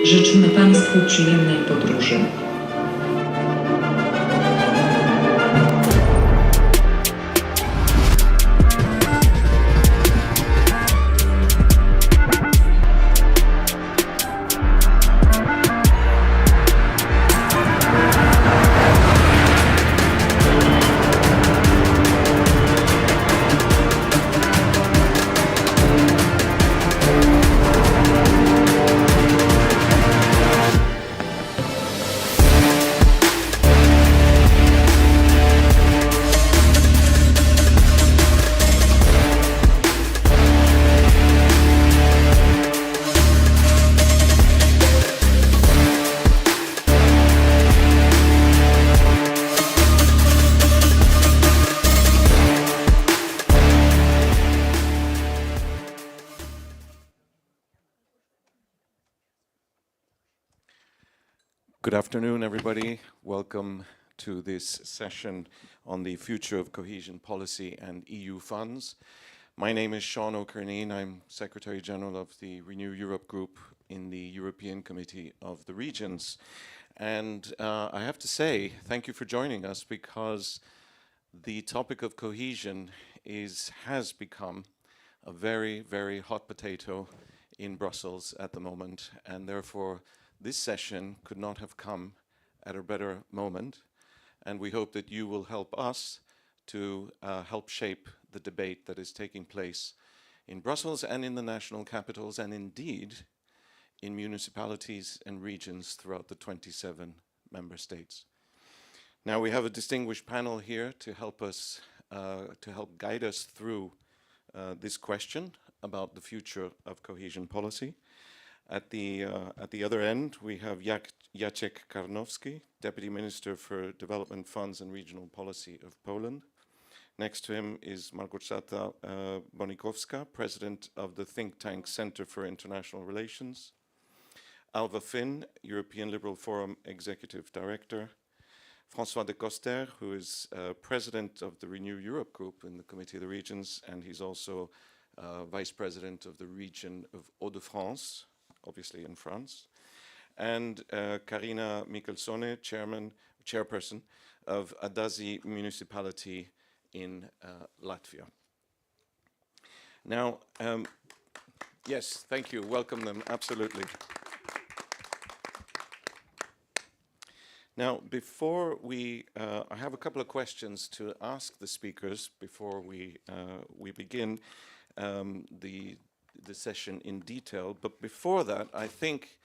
Życzymy Państwu przyjemnej podróży. Good afternoon, everybody. Welcome to this session on the future of cohesion policy and EU funds. My name is Sean O'Kernean. I'm Secretary General of the Renew Europe Group in the European Committee of the Regions. And I have to say, thank you for joining us, because the topic of cohesion has become a very, very hot potato in Brussels at the moment, and therefore this session could not have come at a better moment, and we hope that you will help us to help shape the debate that is taking place in Brussels and in the national capitals, and indeed in municipalities and regions throughout the 27 member states. Now we have a distinguished panel here to help us, to help guide us through this question about the future of cohesion policy. At the other end, we have Jacek Karnowski, Deputy Minister for Development Funds and Regional Policy of Poland. Next to him is Małgorzta Bonikowska, President of the think tank Center for International Relations. Alva, European Liberal Forum Executive Director. François Decoster, who is President of the Renew Europe Group in the Committee of the Regions, and he's also Vice President of the region of Hauts-de-France, obviously in France, and Karina Mikelsone, chairperson of Adazi Municipality in Latvia. Now, yes, thank you, welcome them, absolutely. Now, before I have a couple of questions to ask the speakers before we begin the session in detail. But before that, I think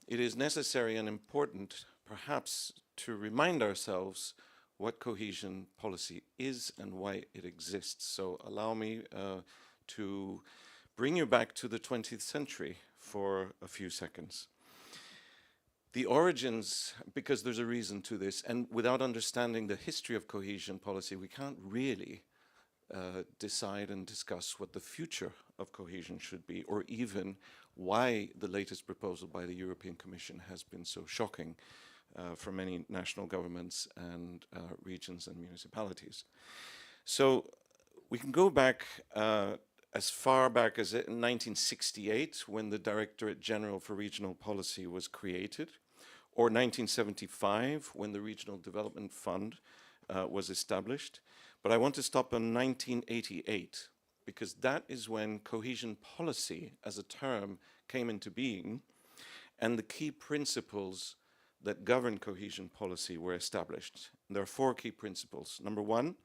it is necessary and important, perhaps, to remind ourselves what cohesion policy is and why it exists. So allow me to bring you back to the 20th century for a few seconds. The origins, because there's a reason to this, and without understanding the history of cohesion policy, we can't really decide and discuss what the future of cohesion should be, or even why the latest proposal by the European Commission has been so shocking for many national governments and regions and municipalities. So we can go back as far back as 1968, when the Directorate General for Regional Policy was created, or 1975, when the Regional Development Fund was established. But I want to stop on 1988, because that is when cohesion policy as a term came into being, and the key principles that govern cohesion policy were established. And there are four key principles. Number one,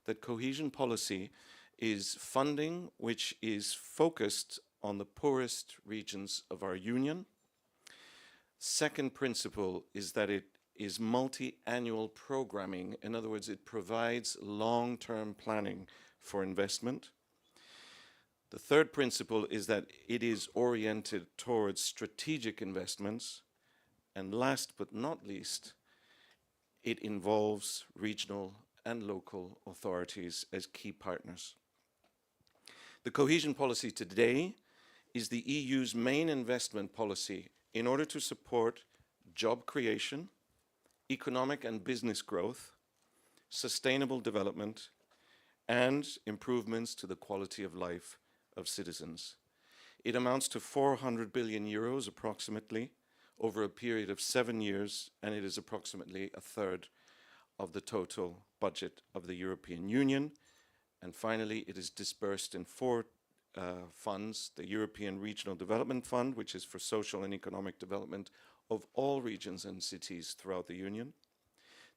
that cohesion policy is funding which is focused on the poorest regions of our union. Second principle is that it is multi-annual programming. In other words, it provides long-term planning for investment. The third principle is that it is oriented towards strategic investments. And last but not least, it involves regional and local authorities as key partners. The cohesion policy today is the EU's main investment policy in order to support job creation, economic and business growth, sustainable development, and improvements to the quality of life of citizens. It amounts to 400 billion euros approximately, over a period of 7 years, and it is approximately a third of the total budget of the European Union. And finally, it is dispersed in 4 funds: the European Regional Development Fund, which is for social and economic development of all regions and cities throughout the Union;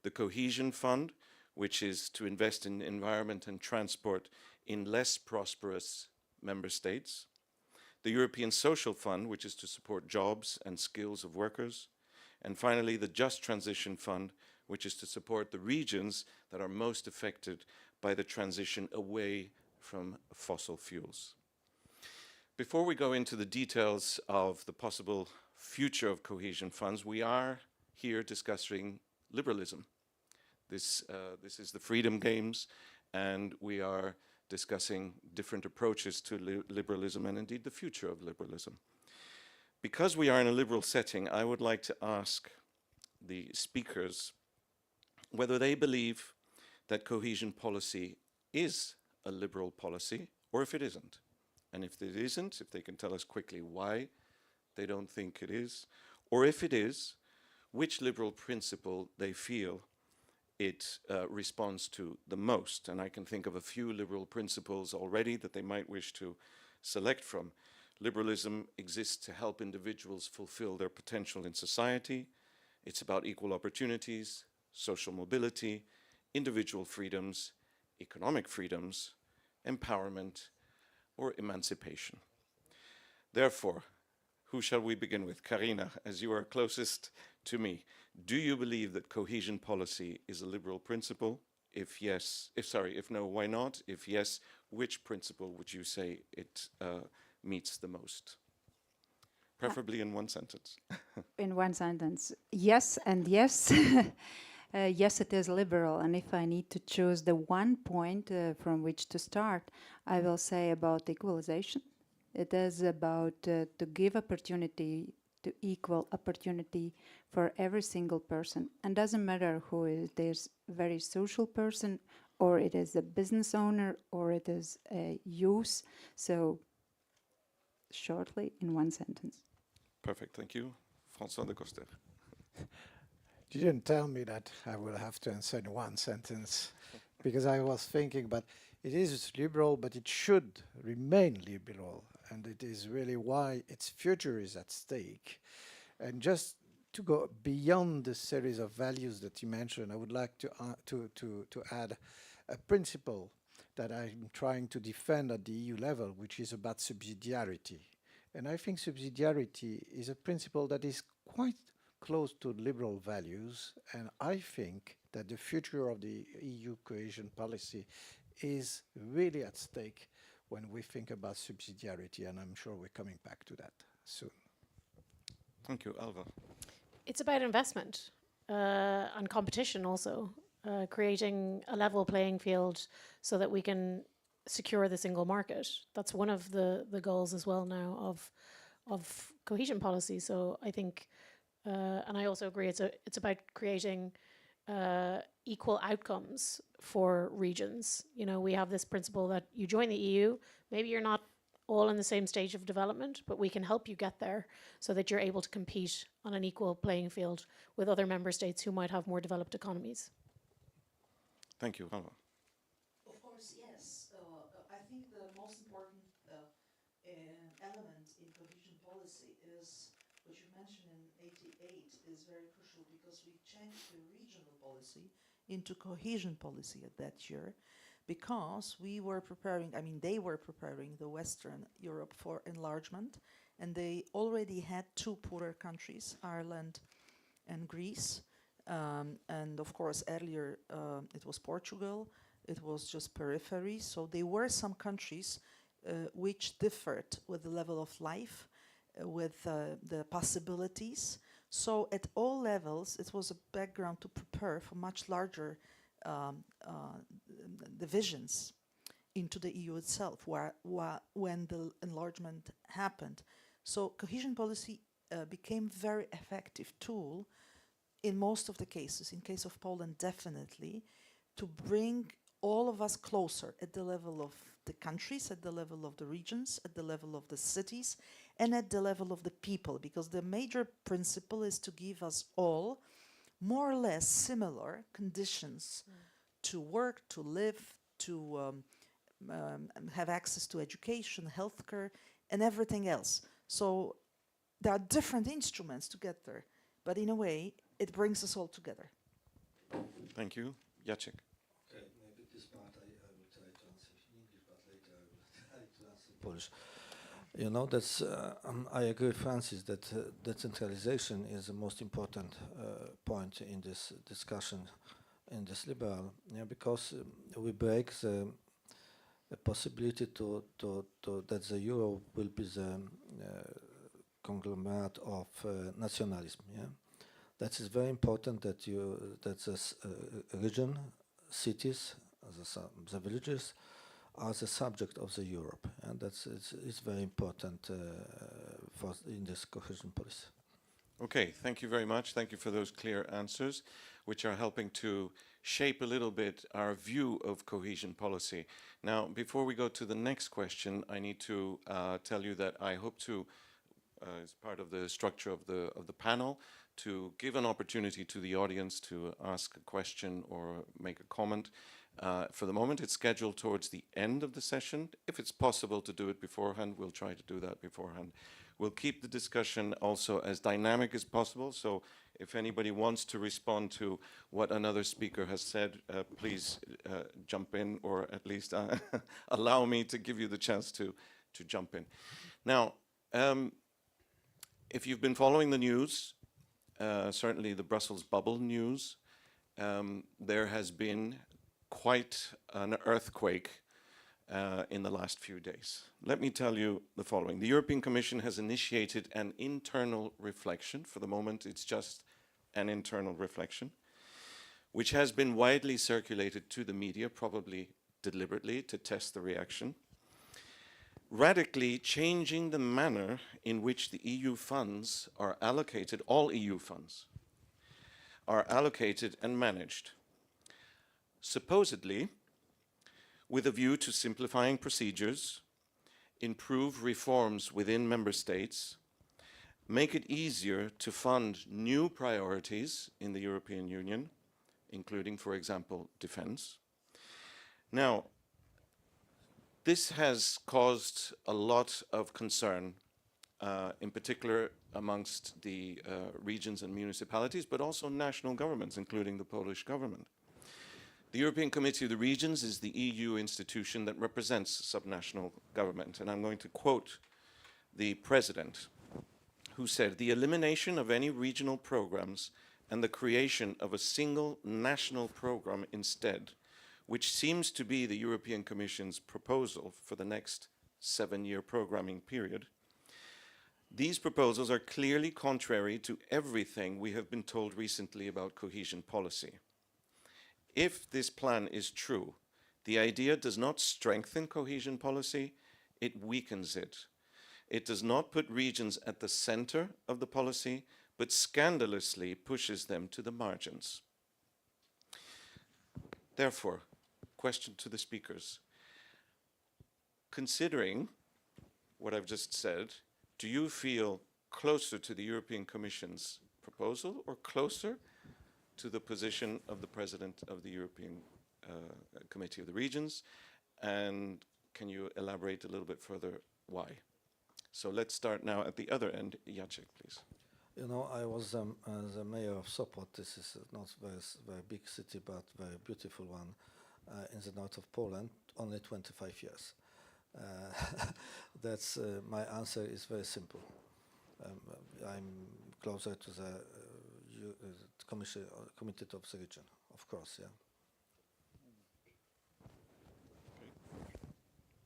the Cohesion Fund, which is to invest in environment and transport in less prosperous member states; the European Social Fund, which is to support jobs and skills of workers; and finally, the Just Transition Fund, which is to support the regions that are most affected by the transition away from fossil fuels. Before we go into the details of the possible future of cohesion funds, we are here discussing liberalism. This is the Freedom Games, and we are discussing different approaches to liberalism and indeed the future of liberalism. Because we are in a liberal setting, I would like to ask the speakers whether they believe that cohesion policy is a liberal policy or if it isn't. And if it isn't, if they can tell us quickly why they don't think it is, or if it is, which liberal principle they feel it responds to the most. And I can think of a few liberal principles already that they might wish to select from. Liberalism exists to help individuals fulfill their potential in society. It's about equal opportunities, social mobility, individual freedoms, economic freedoms, empowerment, or emancipation. Therefore, who shall we begin with? Karina, as you are closest to me, do you believe that cohesion policy is a liberal principle? If yes, if no, why not? If yes, which principle would you say it meets the most? Preferably in one sentence. In one sentence, yes and yes. Yes, it is liberal, and if I need to choose the one point from which to start, I will say about equalization. It is about to give opportunity, to equal opportunity for every single person, and doesn't matter who it is, very social person, or it is a business owner, or it is a youth. So, shortly, in one sentence. Perfect, thank you. François Decoster. You didn't tell me that I will have to answer in one sentence, because I was thinking, but it is liberal, but it should remain liberal, and it is really why its future is at stake. And just to go beyond the series of values that you mentioned, I would like to add a principle that I'm trying to defend at the EU level, which is about subsidiarity. And I think subsidiarity is a principle that is quite close to liberal values, and I think that the future of the EU cohesion policy is really at stake when we think about subsidiarity, and I'm sure we're coming back to that soon. Thank you, Alva. It's about investment and competition also, creating a level playing field so that we can secure the single market. That's one of the goals as well now of cohesion policy. So I think, and I also agree, it's about creating equal outcomes for regions. You know, we have this principle that you join the EU, maybe you're not all in the same stage of development, but we can help you get there so that you're able to compete on an equal playing field with other member states who might have more developed economies. Thank you, Alva. Of course, yes. I think the most important element in cohesion policy is, what you mentioned in '88, is very crucial, because we changed the regional policy into cohesion policy at that year, because we were preparing, I mean, they were preparing the Western Europe for enlargement, and they already had 2 poorer countries, Ireland and Greece. And of course, earlier it was Portugal, it was just periphery. So there were some countries which differed with the level of life, with the possibilities. So at all levels, it was a background to prepare for much larger divisions into the EU itself, when the enlargement happened. So cohesion policy became a very effective tool in most of the cases, in case of Poland definitely, to bring all of us closer at the level of the countries, at the level of the regions, at the level of the cities, and at the level of the people, because the major principle is to give us all more or less similar conditions to work, to live, to have access to education, healthcare, and everything else. So there are different instruments to get there, but in a way, it brings us all together. Thank you. Jacek. Okay, maybe this part I will try to answer in English, but later I will try to answer in Polish. You know, that's I agree with Francis that decentralization is the most important point in this discussion, in this liberal, because we break the possibility to that the euro will be the conglomerate of nationalism. Yeah, that is very important that the region, cities, the villages are the subject of the Europe, and it's very important for in this cohesion policy. Okay, thank you very much. Thank you for those clear answers, which are helping to shape a little bit our view of cohesion policy. Now, before we go to the next question, I need to tell you that I hope to, as part of the structure of the panel, to give an opportunity to the audience to ask a question or make a comment. For the moment, it's scheduled towards the end of the session. If it's possible to do it beforehand, we'll try to do that beforehand. We'll keep the discussion also as dynamic as possible, so if anybody wants to respond to what another speaker has said, please jump in, or at least allow me to give you the chance to jump in. Now, if you've been following the news, certainly the Brussels bubble news, there has been quite an earthquake in the last few days. Let me tell you the following. The European Commission has initiated an internal reflection. For the moment, it's just an internal reflection, which has been widely circulated to the media, probably deliberately, to test the reaction, radically changing the manner in which the EU funds are allocated, all EU funds, are allocated and managed, supposedly with a view to simplifying procedures, improve reforms within member states, make it easier to fund new priorities in the European Union, including, for example, defense. Now, this has caused a lot of concern, in particular amongst the regions and municipalities, but also national governments, including the Polish government. The European Committee of the Regions is the EU institution that represents subnational government, and I'm going to quote the president, who said, "The elimination of any regional programs and the creation of a single national program instead, which seems to be the European Commission's proposal for the next 7-year programming period, these proposals are clearly contrary to everything we have been told recently about cohesion policy. If this plan is true, the idea does not strengthen cohesion policy, it weakens it. It does not put regions at the center of the policy, but scandalously pushes them to the margins." Therefore, question to the speakers. Considering what I've just said, do you feel closer to the European Commission's proposal or closer to the position of the President of the European Committee of the Regions? And can you elaborate a little bit further why? So let's start now at the other end. Jacek, please. You know, I was the mayor of Sopot. This is not very big city, but very beautiful one in the north of Poland. Only 25 years. That's my answer is very simple. I'm closer to the Committee of the Region, of course. Yeah.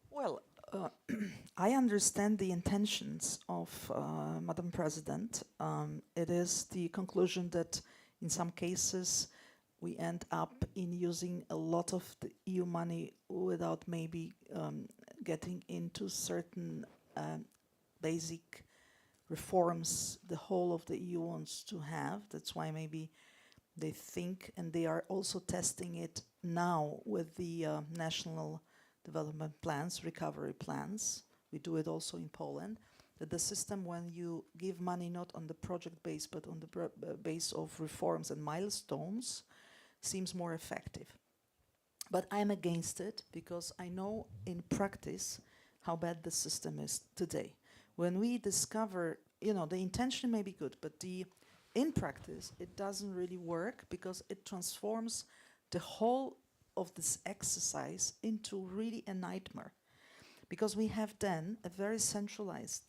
Well, I understand the intentions of Madam President. It is the conclusion that in some cases we end up in using a lot of the EU money without maybe getting into certain basic reforms the whole of the EU wants to have. That's why maybe they think, and they are also testing it now with the national development plans, recovery plans. We do it also in Poland. That the system, when you give money not on the project base but on the base of reforms and milestones, seems more effective. But I'm against it because I know in practice how bad the system is today. When we discover, you know, the intention may be good, but in practice it doesn't really work because it transforms the whole of this exercise into really a nightmare. Because we have then a very centralized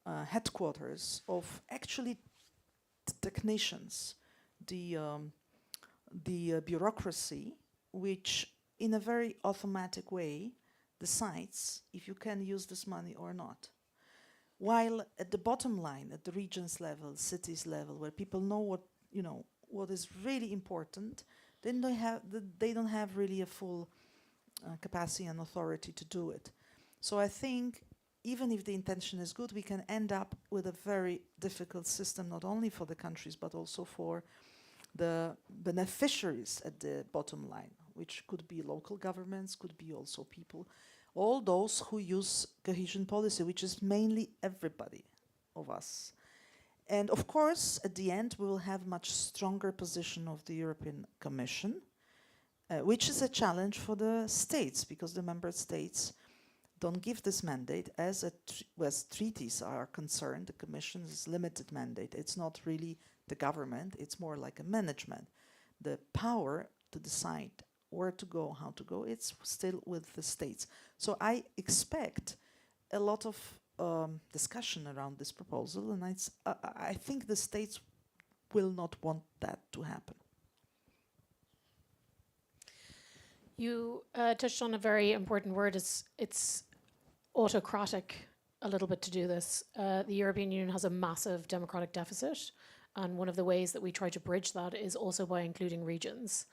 headquarters of actually technicians, the bureaucracy, which in a very automatic way decides if you can use this money or not. While at the bottom line, at the regions level, cities level, where people know what is really important, then they don't have really a full capacity and authority to do it. So I think even if the intention is good, we can end up with a very difficult system, not only for the countries, but also for the beneficiaries at the bottom line, which could be local governments, could be also people, all those who use cohesion policy, which is mainly everybody of us. And of course, at the end, we will have much stronger position of the European Commission, which is a challenge for the states, because the member states don't give this mandate. As treaties are concerned, the Commission is limited mandate. It's not really the government, it's more like a management. The power to decide where to go, how to go, it's still with the states. So I expect a lot of discussion around this proposal, and I think the states will not want that to happen. You touched on a very important word. It's autocratic a little bit to do this. The European Union has a massive democratic deficit, and one of the ways that we try to bridge that is also by including regions,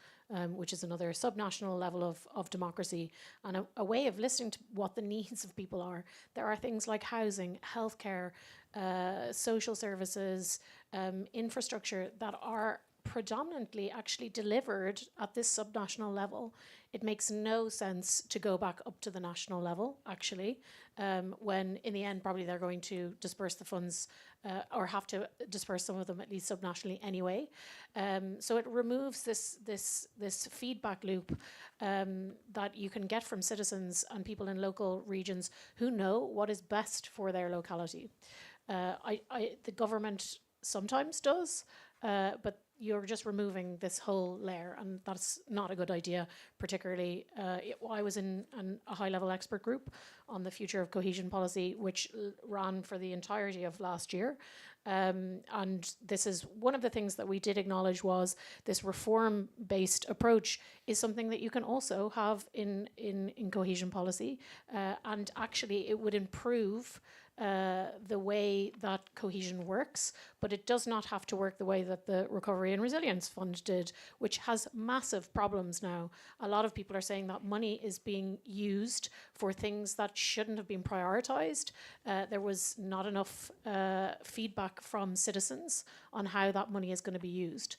which is another subnational level of democracy, and a way of listening to what the needs of people are. There are things like housing, healthcare, social services, infrastructure that are predominantly actually delivered at this subnational level. It makes no sense to go back up to the national level, actually, when in the end probably they're going to disperse the funds or have to disperse some of them at least subnationally anyway. So it removes this feedback loop that you can get from citizens and people in local regions who know what is best for their locality. The government sometimes does, but you're just removing this whole layer, and that's not a good idea. Particularly, I was in a high-level expert group on the future of cohesion policy, which ran for the entirety of last year. And this is one of the things that we did acknowledge was this reform-based approach is something that you can also have in cohesion policy, and actually it would improve the way that cohesion works, but it does not have to work the way that the Recovery and Resilience Fund did, which has massive problems now. A lot of people are saying that money is being used for things that shouldn't have been prioritized. There was not enough feedback from citizens on how that money is going to be used.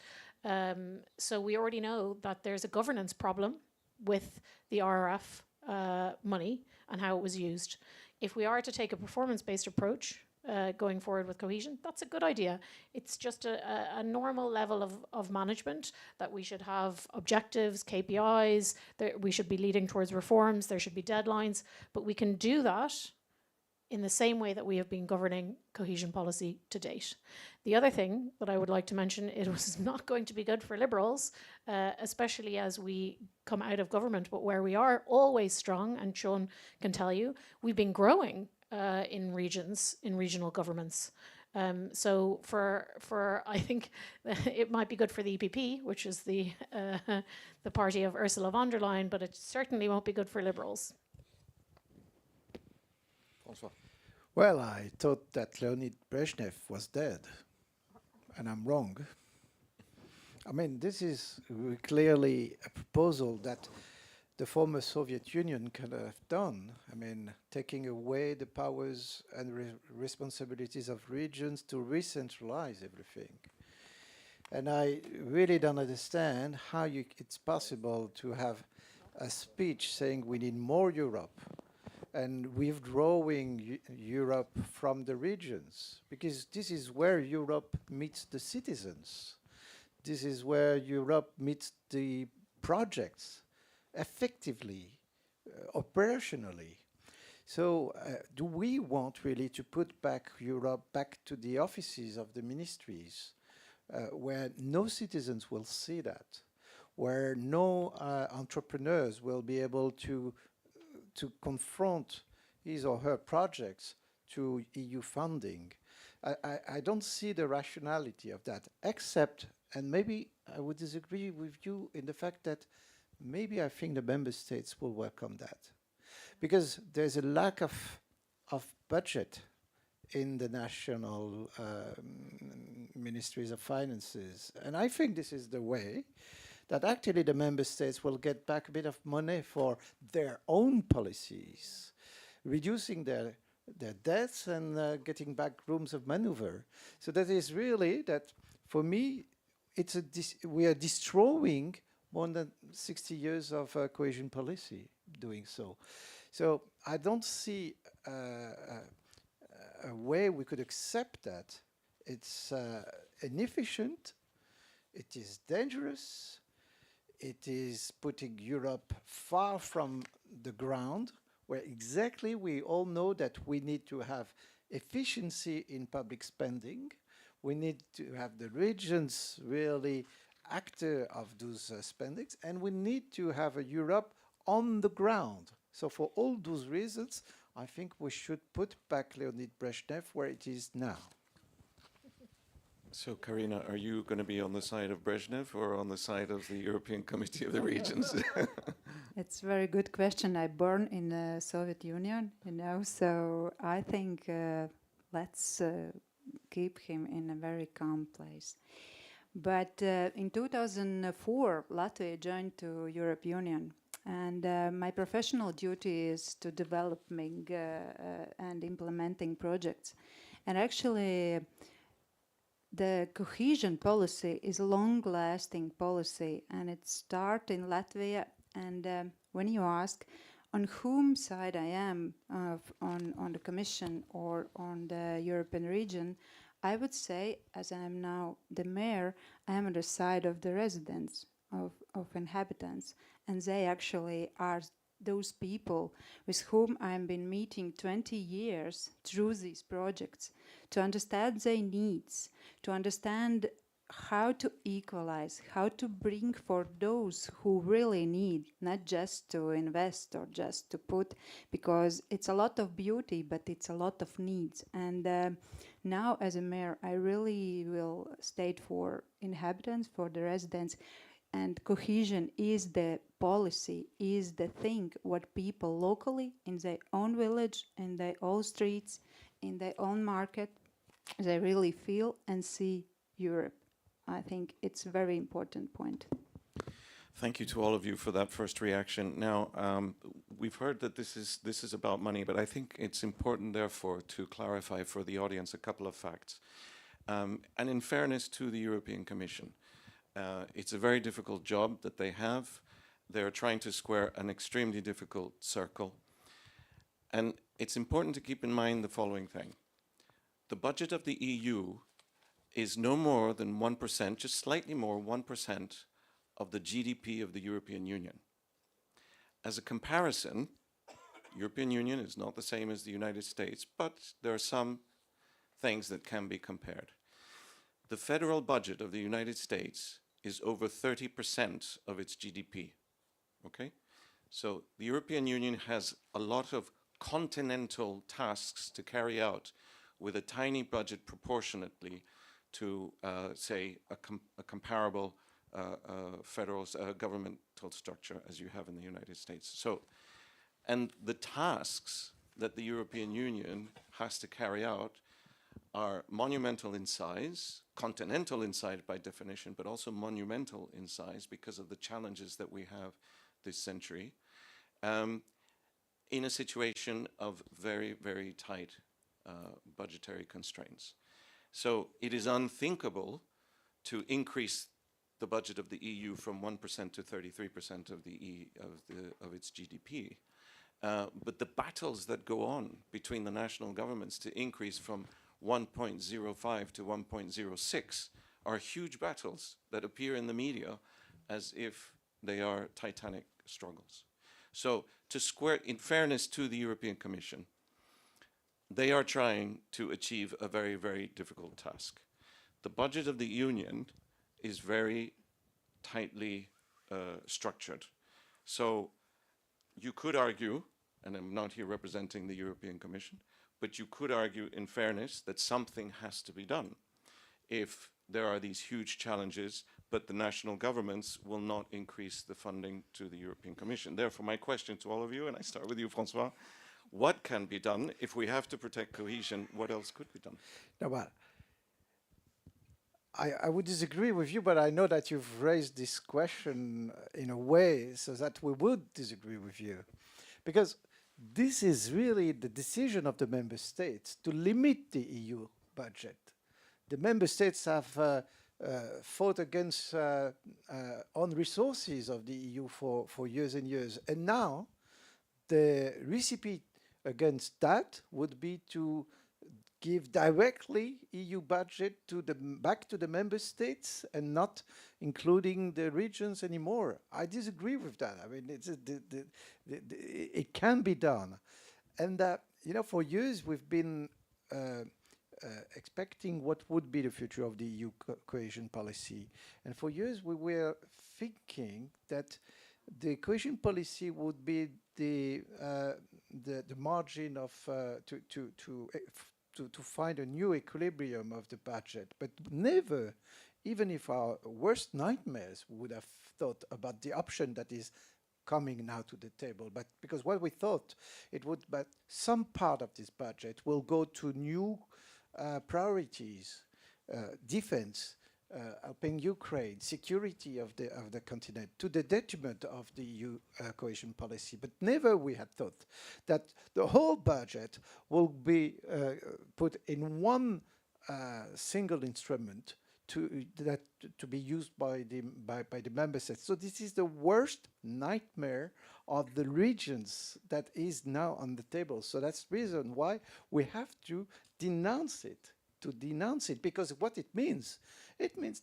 So we already know that there's a governance problem with the RRF money and how it was used. If we are to take a performance-based approach going forward with cohesion, that's a good idea. It's just a normal level of management that we should have objectives, KPIs, we should be leading towards reforms, there should be deadlines, but we can do that in the same way that we have been governing cohesion policy to date. The other thing that I would like to mention, it was not going to be good for Liberals, especially as we come out of government, but where we are always strong, and Sean can tell you, we've been growing in regions, in regional governments. So for I think it might be good for the EPP, which is the party of Ursula von der Leyen, but it certainly won't be good for Liberals. François. Well, I thought that Leonid Brezhnev was dead, and I'm wrong. I mean, this is clearly a proposal that the former Soviet Union could have done. I mean, taking away the powers and responsibilities of regions to re-centralize everything. And I really don't understand how it's possible to have a speech saying we need more Europe and withdrawing Europe from the regions, because this is where Europe meets the citizens. This is where Europe meets the projects effectively, operationally. So do we want really to put back Europe back to the offices of the ministries where no citizens will see that, where no entrepreneurs will be able to confront his or her projects to EU funding? I don't see the rationality of that, except, and maybe I would disagree with you in the fact that maybe I think the member states will welcome that, because there's a lack of budget in the national ministries of finances. And I think this is the way that actually the member states will get back a bit of money for their own policies, reducing their debts and getting back rooms of maneuver. So that is really that, for me, it's we are destroying more than 60 years of cohesion policy doing so. So I don't see a way we could accept that. It's inefficient, it is dangerous, it is putting Europe far from the ground, where exactly we all know that we need to have efficiency in public spending. We need to have the regions really actor of those spendings, and we need to have a Europe on the ground. So for all those reasons, I think we should put back Leonid Brezhnev where it is now. So, Karina, are you going to be on the side of Brezhnev or on the side of the European Committee of the Regions? It's a very good question. I born in the Soviet Union, you know, so I think let's keep him in a very calm place. But in 2004, Latvia joined to European Union, and my professional duty is to developing and implementing projects. And actually, the cohesion policy is a long-lasting policy, and it starts in Latvia. And when you ask on whom side I am, on the Commission or on the European region, I would say, as I am now the mayor, I am on the side of the residents, of inhabitants, and they actually are those people with whom I've been meeting 20 years through these projects, to understand their needs, to understand how to equalize, how to bring for those who really need, not just to invest or just to put, because it's a lot of beauty, but it's a lot of needs. And now as a mayor, I really will state for inhabitants, for the residents, and cohesion is the policy, is the thing what people locally in their own village, in their own streets, in their own market, they really feel and see Europe. I think it's a very important point. Thank you to all of you for that first reaction. Now, we've heard that this is about money, but I think it's important, therefore, to clarify for the audience a couple of facts. And in fairness to the European Commission, it's a very difficult job that they have. They're trying to square an extremely difficult circle. And it's important to keep in mind the following thing. The budget of the EU is no more than 1%, just slightly more, 1% of the GDP of the European Union. As a comparison, European Union is not the same as the United States, but there are some things that can be compared. The federal budget of the United States is over 30% of its GDP, okay? So the European Union has a lot of continental tasks to carry out with a tiny budget proportionately to, say, a comparable federal governmental structure as you have in the United States. So, and the tasks that the European Union has to carry out are monumental in size, continental in size by definition, but also monumental in size because of the challenges that we have this century, in a situation of very, very tight budgetary constraints. So it is unthinkable to increase the budget of the EU from 1% to 33% of of its GDP. But the battles that go on between the national governments to increase from 1.05 to 1.06 are huge battles that appear in the media as if they are titanic struggles. So to square, in fairness to the European Commission, they are trying to achieve a very, very difficult task. The budget of the Union is very tightly structured. So you could argue, and I'm not here representing the European Commission, but you could argue in fairness that something has to be done if there are these huge challenges, but the national governments will not increase the funding to the European Commission. Therefore, my question to all of you, and I start with you, François, what can be done if we have to protect cohesion? What else could be done? No, but I would disagree with you, but I know that you've raised this question in a way so that we would disagree with you. Because this is really the decision of the member states to limit the EU budget. The member states have fought against on resources of the EU for years and years. And now the recipe against that would be to give directly EU budget to back to the member states and not including the regions anymore. I disagree with that. I mean, it can be done. And, you know, for years we've been expecting what would be the future of the EU cohesion policy. And for years we were thinking that the cohesion policy would be the margin of to find a new equilibrium of the budget, but never, even if our worst nightmares would have thought about the option that is coming now to the table. But because what we thought it would, but some part of this budget will go to new priorities, defense, helping Ukraine, security of the continent, to the detriment of the EU cohesion policy. But never we had thought that the whole budget will be put in one single instrument to be used by the member states. So this is the worst nightmare of the regions that is now on the table. So that's the reason why we have to denounce it. Because what it means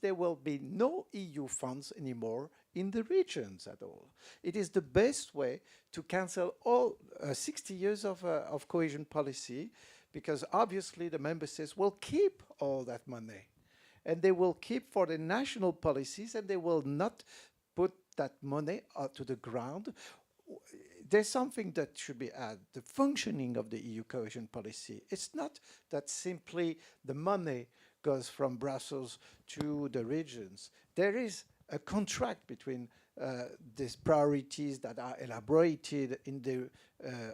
there will be no EU funds anymore in the regions at all. It is the best way to cancel all 60 years of cohesion policy, because obviously the member states will keep all that money. And they will keep for the national policies, and they will not put that money to the ground. There's something that should be added, the functioning of the EU cohesion policy. It's not that simply the money goes from Brussels to the regions. There is a contract between these priorities that are elaborated in the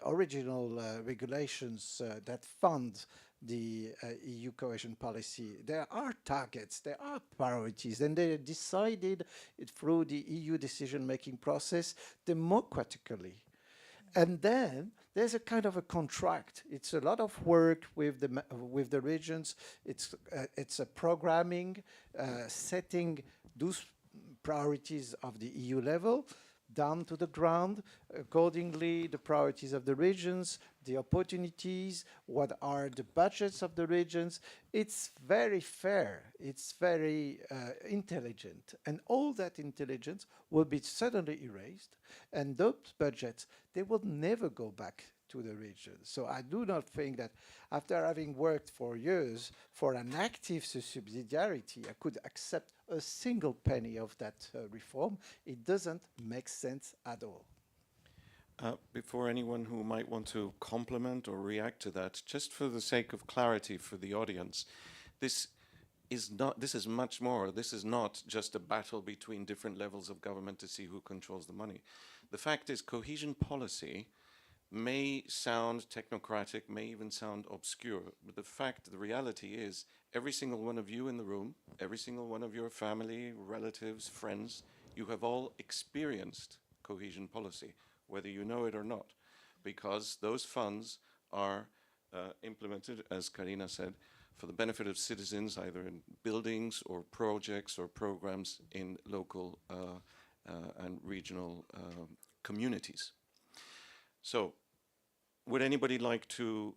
original regulations that fund the EU cohesion policy. There are targets, there are priorities, and they're decided through the EU decision-making process democratically. And then there's a kind of a contract. It's a lot of work with the regions. It's a programming, setting those priorities of the EU level down to the ground, accordingly the priorities of the regions, the opportunities, what are the budgets of the regions. It's very fair, it's very intelligent, and all that intelligence will be suddenly erased, and those budgets, they will never go back to the regions. So I do not think that after having worked for years for an active subsidiarity, I could accept a single penny of that reform. It doesn't make sense at all. Before anyone who might want to complement or react to that, just for the sake of clarity for the audience, this is much more. This is not just a battle between different levels of government to see who controls the money. The fact is, cohesion policy may sound technocratic, may even sound obscure, but the reality is every single one of you in the room, every single one of your family, relatives, friends, you have all experienced cohesion policy, whether you know it or not, because those funds are implemented, as Karina said, for the benefit of citizens, either in buildings or projects or programs in local and regional communities. So, would anybody like to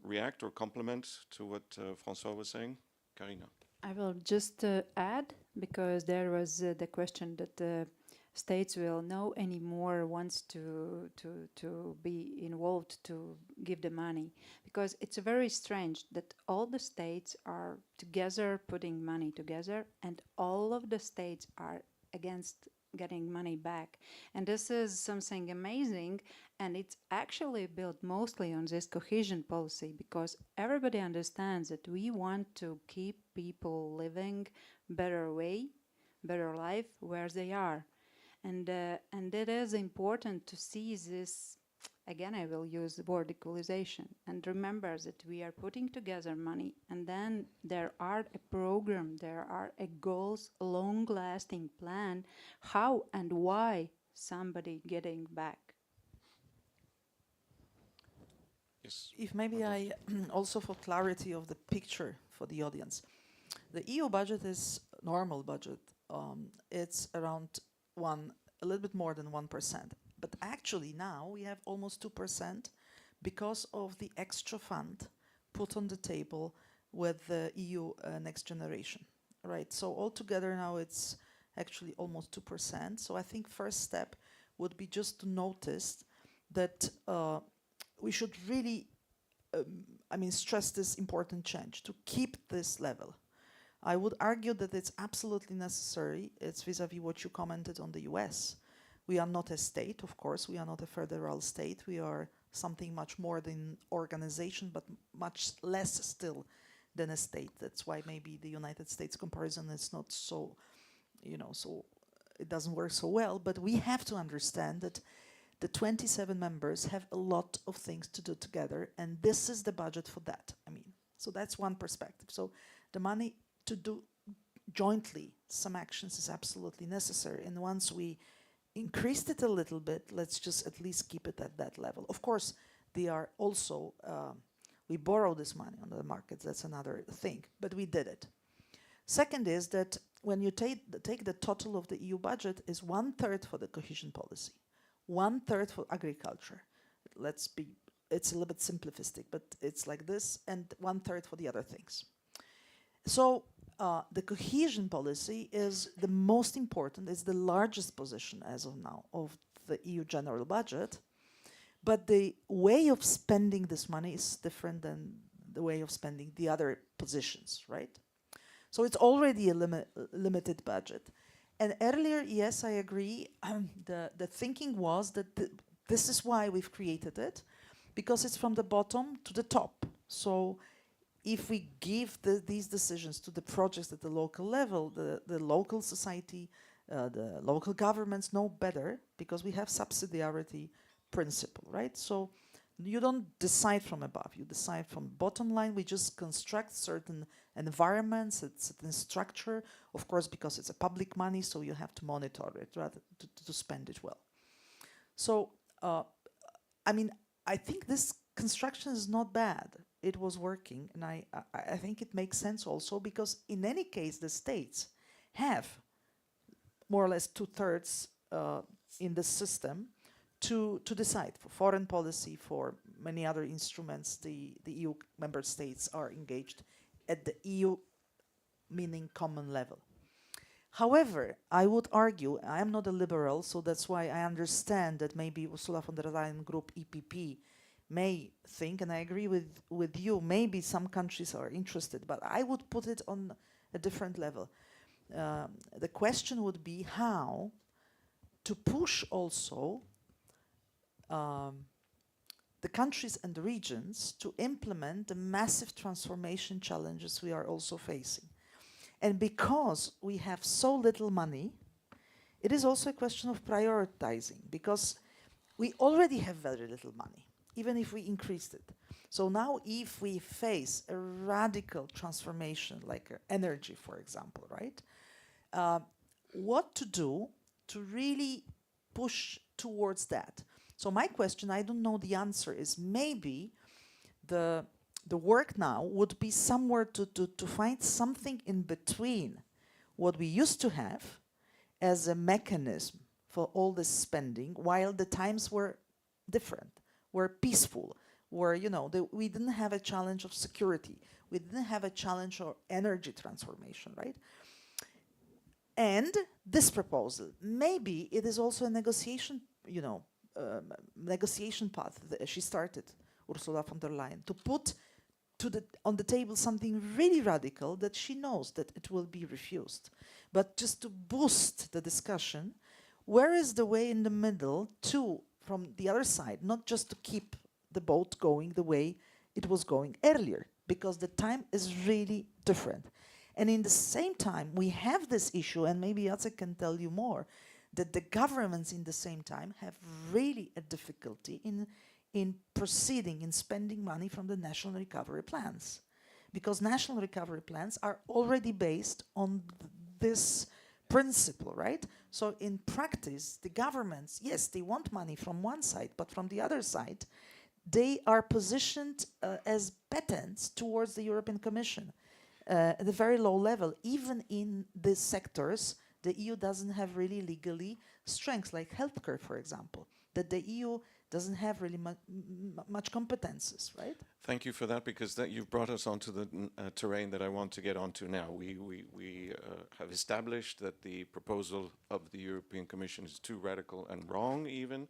react or complement to what François was saying? Karina. I will just add, because there was the question that states will know anymore wants to be involved to give the money, because it's very strange that all the states are together putting money together, and all of the states are against getting money back. And this is something amazing, and it's actually built mostly on this cohesion policy, because everybody understands that we want to keep people living better way, better life where they are. And it is important to see this, again I will use the word equalization, and remember that we are putting together money, and then there are a program, there are a goals, long-lasting plan, how and why somebody getting back. Yes. If maybe I, also for clarity of the picture for the audience, the EU budget is normal budget. It's around a little bit more than 1%. But actually now we have almost 2% because of the extra fund put on the table with the EU Next Generation, right? So altogether now it's actually almost 2%. So I think first step would be just to notice that we should really, stress this important change to keep this level. I would argue that it's absolutely necessary. It's vis-a-vis what you commented on the US. We are not a state, of course. We are not a federal state. We are something much more than organization, but much less still than a state. That's why maybe the United States comparison is not so, so it doesn't work so well. But we have to understand that the 27 members have a lot of things to do together, and this is the budget for that. So that's one perspective. So the money to do jointly some actions is absolutely necessary. And once we increased it a little bit, let's just at least keep it at that level. Of course, they are also, we borrow this money on the markets, that's another thing, but we did it. Second is that when you take the total of the EU budget is 1/3 for the cohesion policy, 1/3 for agriculture. It's a little bit simplistic, but it's like this, and 1/3 for the other things. So the cohesion policy is the most important, it's the largest position as of now of the EU general budget, but the way of spending this money is different than the way of spending the other positions, right? So it's already a limited budget. And earlier, yes, I agree, the thinking was that this is why we've created it, because it's from the bottom to the top. So if we give these decisions to the projects at the local level, the local society, the local governments know better, because we have subsidiarity principle, right? So you don't decide from above, you decide from bottom line. We just construct certain environments, a certain structure, of course, because it's a public money, so you have to monitor it rather to spend it well. So, I think this construction is not bad. It was working, and I think it makes sense also, because in any case, the states have more or less 2/3 in the system to decide for foreign policy, for many other instruments. The EU member states are engaged at the EU, meaning common level. However, I would argue, I am not a liberal, so that's why I understand that maybe Ursula von der Leyen group EPP may think, and I agree with you, maybe some countries are interested, but I would put it on a different level. The question would be how to push also the countries and the regions to implement the massive transformation challenges we are also facing. And because we have so little money, it is also a question of prioritizing, because we already have very little money, even if we increased it. So now if we face a radical transformation, like energy, for example, right? What to do to really push towards that? So my question, I don't know the answer, is maybe the the work now would be somewhere to find something in between what we used to have as a mechanism for all this spending, while the times were different, were peaceful, were, you know, we didn't have a challenge of security, we didn't have a challenge of energy transformation, right? And this proposal, maybe it is also a negotiation, you know, negotiation path that she started, Ursula von der Leyen, to put on the table something really radical that she knows that it will be refused. But just to boost the discussion, where is the way in the middle to, from the other side, not just to keep the boat going the way it was going earlier, because the time is really different. And in the same time, we have this issue, and maybe Jacek can tell you more, that the governments in the same time have really a difficulty in proceeding, in spending money from the national recovery plans. Because national recovery plans are already based on this principle, right? So in practice, the governments, yes, they want money from one side, but from the other side, they are positioned as patents towards the European Commission at a very low level. Even in these sectors, the EU doesn't have really legally strengths, like healthcare, for example, that the EU doesn't have really much competences, right? Thank you for that, because that you've brought us onto the terrain that I want to get onto now. We have established that the proposal of the European Commission is too radical and wrong even.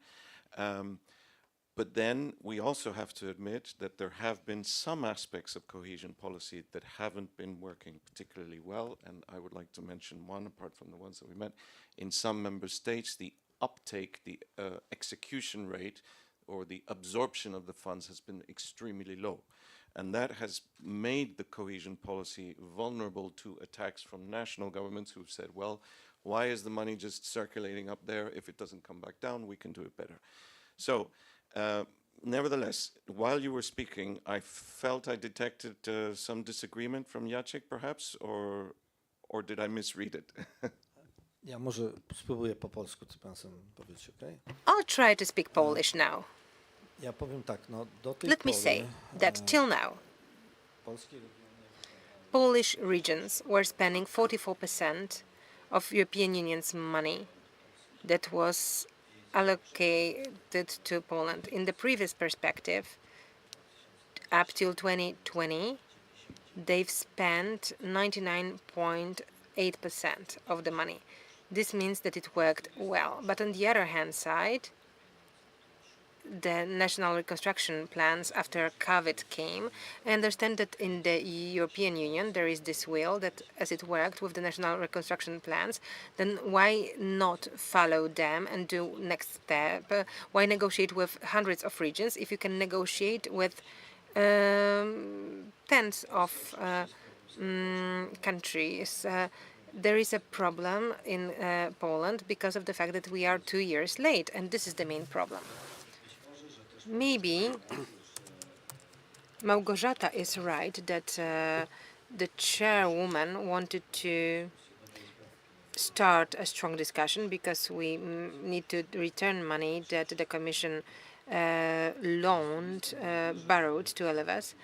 But then we also have to admit that there have been some aspects of cohesion policy that haven't been working particularly well, and I would like to mention one, apart from the ones that we met. In some member states, the uptake, the execution rate, or the absorption of the funds has been extremely low. And that has made the cohesion policy vulnerable to attacks from national governments who've said, well, why is the money just circulating up there? If it doesn't come back down, we can do it better. So, nevertheless, while you were speaking, I felt I detected some disagreement from Jacek, perhaps, or did I misread it? Ja może spróbuję po polsku, co pan sam powiedzieć, okej? I'll try to speak Polish now. Ja powiem tak, no do tej Let me pory say that till now, polskie regiony Polish regions were spending 44% of European Union's money that was allocated to Poland. In the previous perspective, up till 2020, they've spent 99.8% of the money. This means that it worked well. But on the other hand side, the national reconstruction plans after COVID came. I understand that in the European Union there is this will that as it worked with the national reconstruction plans, then why not follow them and do next step? Why negotiate with hundreds of regions if you can negotiate with tens of countries? There is a problem in Poland because of the fact that we are 2 years late, and this is the main problem. Maybe Małgorzata is right that the chairwoman wanted to start a strong discussion because we need to return money that the Commission borrowed to Alva's.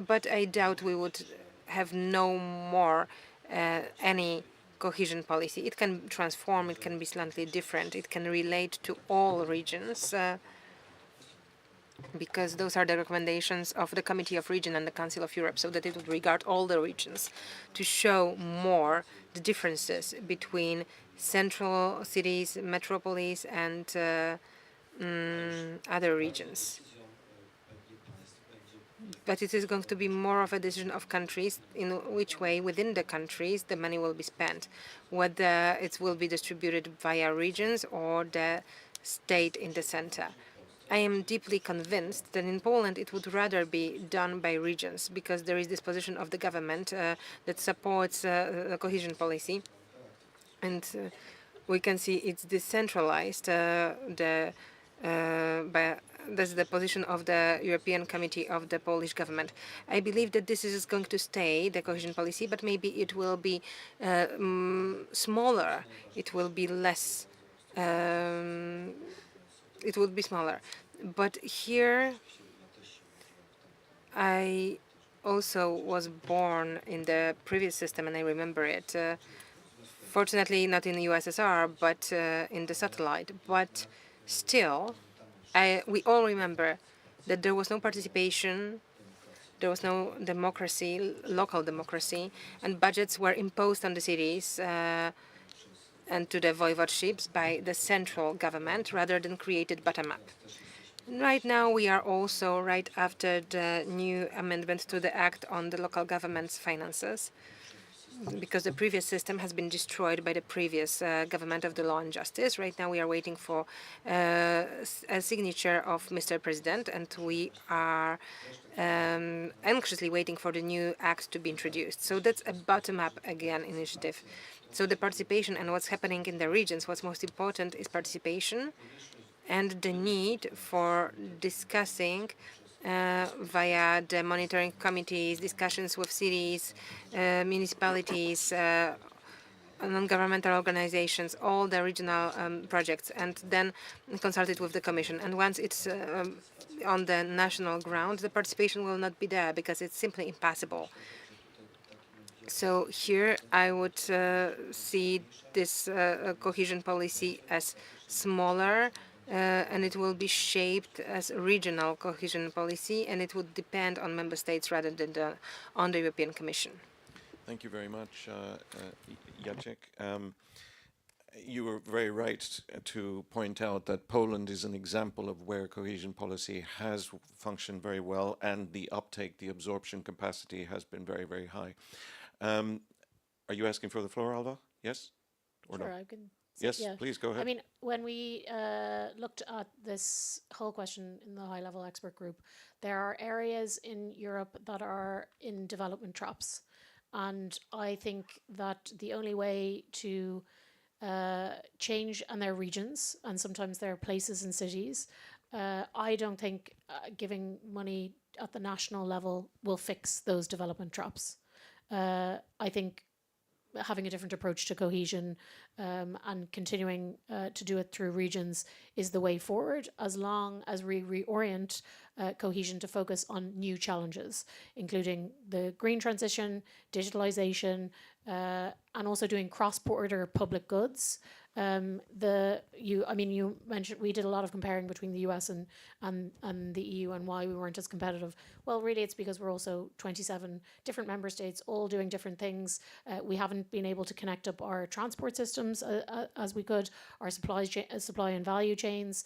But I doubt we would have no more any cohesion policy. It can transform, it can be slightly different, it can relate to all regions, because those are the recommendations of the Committee of Region and the Council of Europe, so that it would regard all the regions to show more the differences between central cities, metropolis, and other regions. But it is going to be more of a decision of countries in which way within the countries the money will be spent, whether it will be distributed via regions or the state in the center. I am deeply convinced that in Poland it would rather be done by regions, because there is this position of the government that supports the cohesion policy, and we can see it's decentralized. That's the position of the European Committee of the Polish government. I believe that this is going to stay, the cohesion policy, but maybe it will be smaller. It will be less. It would be smaller. But here I also was born in the previous system, and I remember it. Fortunately, not in the USSR, but in the satellite. But still, we all remember that there was no participation, there was no democracy, local democracy, and budgets were imposed on the cities and to the voivodeships by the central government rather than created bottom up. Right now, we are also right after the new amendment to the Act on the Local Government's Finances, because the previous system has been destroyed by the previous government of the Law and Justice. Right now, we are waiting for a signature of Mr. President, and we are anxiously waiting for the new act to be introduced. So that's a bottom-up, again, initiative. So the participation and what's happening in the regions, what's most important is participation and the need for discussing via the monitoring committees, discussions with cities, municipalities, non-governmental organizations, all the regional projects, and then consulted with the Commission. And once it's on the national ground, the participation will not be there because it's simply impossible. So here I would see this cohesion policy as smaller, and it will be shaped as a regional cohesion policy, and it would depend on member states rather than on the European Commission. Thank you very much, Jacek. You were very right to point out that Poland is an example of where cohesion policy has functioned very well, and the uptake, the absorption capacity has been very, very high. Are you asking for the floor, Alva? Yes? Or Sure, no? I can. Yes, Yeah. please go ahead. I mean, when we looked at this whole question in the high-level expert group, there are areas in Europe that are in development traps. And I think that the only way to change, and their regions, and sometimes there are places and cities, I don't think giving money at the national level will fix those development traps. I think having a different approach to cohesion and continuing to do it through regions is the way forward, as long as we reorient cohesion to focus on new challenges, including the green transition, digitalization, and also doing cross-border public goods. You mentioned we did a lot of comparing between the US and the EU and why we weren't as competitive. Well, really, it's because we're also 27 different member states all doing different things. We haven't been able to connect up our transport systems as we could, our supply and value chains.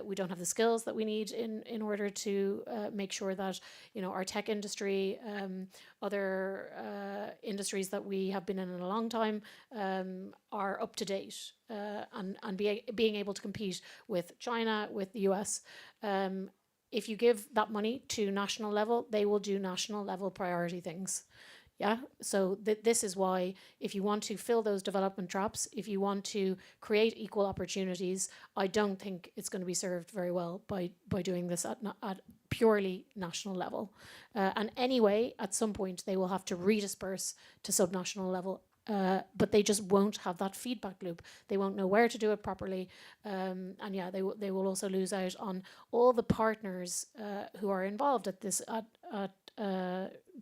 We don't have the skills that we need in order to make sure that our tech industry, other industries that we have been in a long time, are up to date and being able to compete with China, with the US. If you give that money to national level, they will do national level priority things. Yeah, so this is why if you want to fill those development traps, if you want to create equal opportunities, I don't think it's going to be served very well by doing this at purely national level. And anyway, at some point, they will have to redisperse to subnational level. But they just won't have that feedback loop. They won't know where to do it properly. And yeah, they will also lose out on all the partners who are involved at this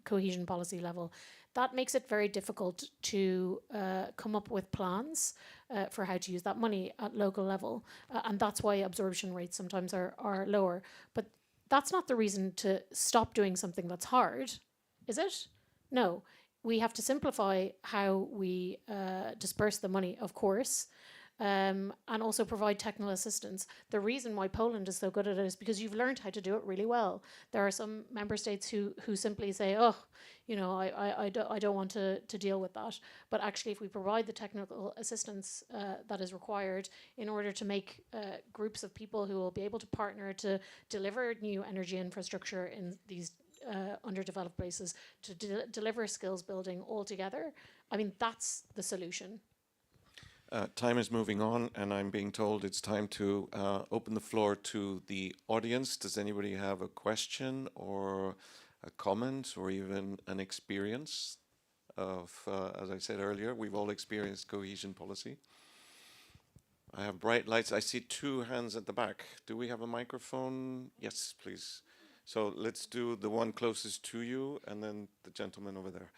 cohesion policy level. That makes it very difficult to come up with plans for how to use that money at local level. And that's why absorption rates sometimes are lower. But that's not the reason to stop doing something that's hard, is it? No. We have to simplify how we disperse the money, of course, and also provide technical assistance. The reason why Poland is so good at it is because you've learned how to do it really well. There are some member states who simply say, oh, I don't want to deal with that. But actually, if we provide the technical assistance that is required in order to make groups of people who will be able to partner to deliver new energy infrastructure in these underdeveloped places, to deliver skills building all together, I mean, that's the solution. Time is moving on, and I'm being told it's time to open the floor to the audience. Does anybody have a question or a comment or even an experience of, as I said earlier, we've all experienced cohesion policy. I have bright lights. I see two hands at the back. Do we have a microphone? Yes, please So let's do the one closest to you and then the gentleman over there.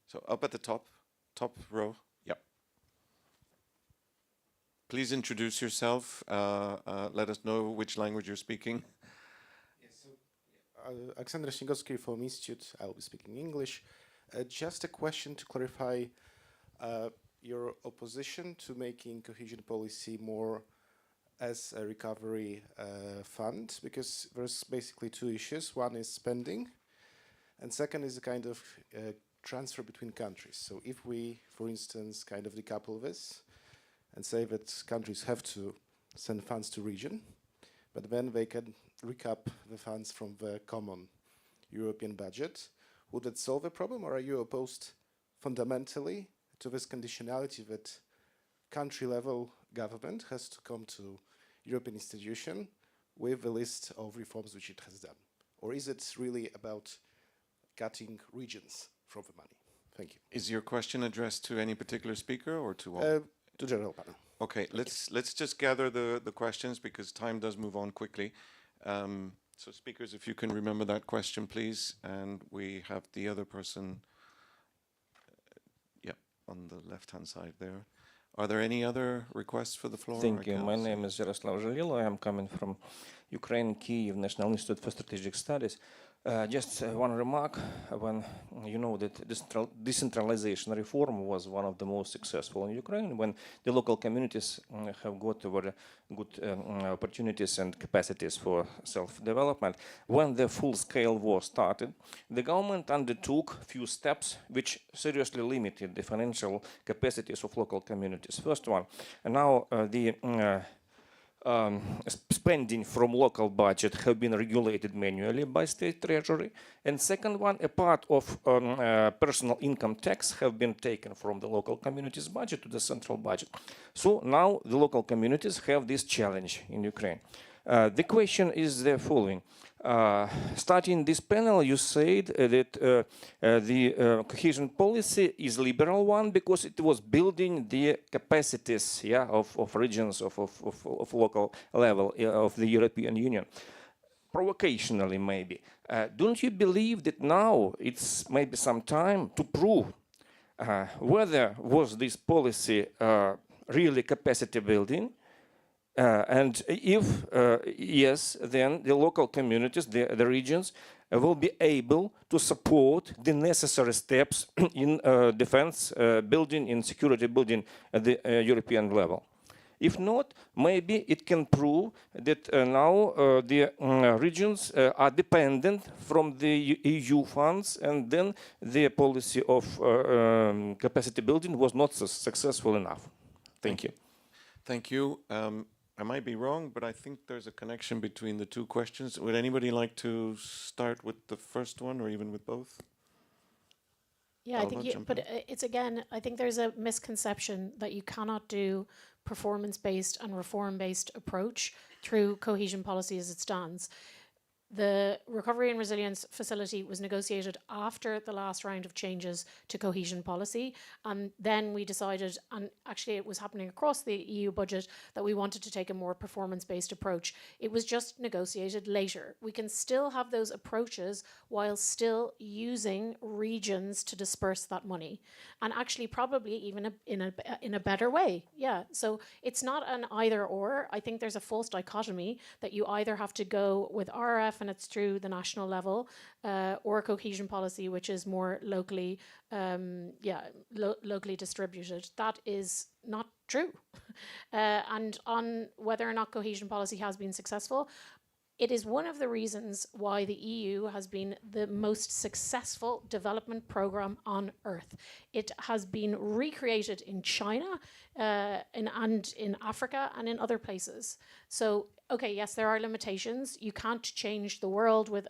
So up at the top row. Yep. Please introduce yourself. Let us know which language you're speaking. Yes, so Alexander Śniegowski from Institute. I'll be speaking English. Just a question to clarify your opposition to making cohesion policy more as a recovery fund, because there's basically two issues. One is spending, and second is a kind of transfer between countries. So if we, for instance, kind of decouple this and say that countries have to send funds to region, but then they can recap the funds from the common European budget, would that solve the problem, or are you opposed fundamentally to this conditionality that country-level government has to come to European institution with a list of reforms which it has done? Or is it really about cutting regions from the money? Thank you. Is your question addressed to any particular speaker or to all? To general panel. Okay, let's just gather the questions because time does move on quickly. So speakers, if you can remember that question, please. And we have the other person, on the left-hand side there. Are there any other requests for the floor? Thank you. My name is Yaroslav Zhalilo. I am coming from Ukraine, Kyiv National Institute for Strategic Studies. Just one remark, when you know that decentralization reform was one of the most successful in Ukraine, when the local communities have got very good opportunities and capacities for self-development. When the full-scale war started, the government undertook few steps which seriously limited the financial capacities of local communities. First one, and now the spending from local budget have been regulated manually by state treasury, and second one, a part of personal income tax have been taken from the local communities budget to the central budget. So now the local communities have this challenge in Ukraine. The question is the following. Starting this panel, you said that the cohesion policy is liberal one because it was building the capacities of regions of local level of the European Union. Provocationally, maybe. Don't you believe that now it's maybe some time to prove whether was this policy really capacity building? And if yes, then the local communities, the regions, will be able to support the necessary steps in defense building, in security building at the European level. If not, maybe it can prove that now the regions are dependent from the EU funds, and then the policy of capacity building was not successful enough. Thank you. Thank you. I might be wrong, but I think there's a connection between the two questions. Would anybody like to start with the first one or even with both? Yeah, I think it's again, I think there's a misconception that you cannot do performance-based and reform-based approach through cohesion policy as it stands. The Recovery and Resilience Facility was negotiated after the last round of changes to cohesion policy, and then we decided, and actually it was happening across the EU budget, that we wanted to take a more performance-based approach. It was just negotiated later. We can still have those approaches while still using regions to disperse that money, and actually probably even in a better way. Yeah, so it's not an either or. I think there's a false dichotomy that you either have to go with RF and it's through the national level, or cohesion policy, which is more locally, locally distributed. That is not true. And on whether or not cohesion policy has been successful, it is one of the reasons why the EU has been the most successful development program on earth. It has been recreated in China and in Africa and in other places. So, okay, yes, there are limitations. You can't change the world with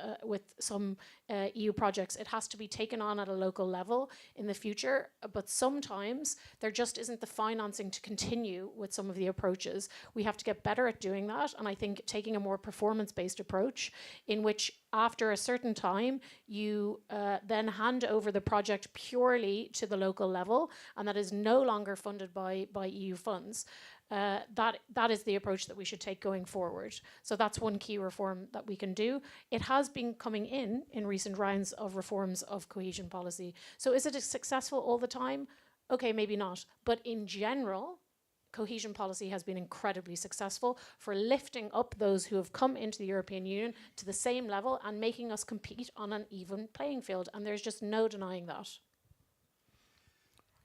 some EU projects. It has to be taken on at a local level in the future. But sometimes there just isn't the financing to continue with some of the approaches. We have to get better at doing that. And I think taking a more performance-based approach in which after a certain time, you then hand over the project purely to the local level, and that is no longer funded by EU funds. that is the approach that we should take going forward. So that's one key reform that we can do. It has been coming in recent rounds of reforms of cohesion policy. So is it successful all the time? Okay, maybe not. But in general, cohesion policy has been incredibly successful for lifting up those who have come into the European Union to the same level and making us compete on an even playing field. And there's just no denying that.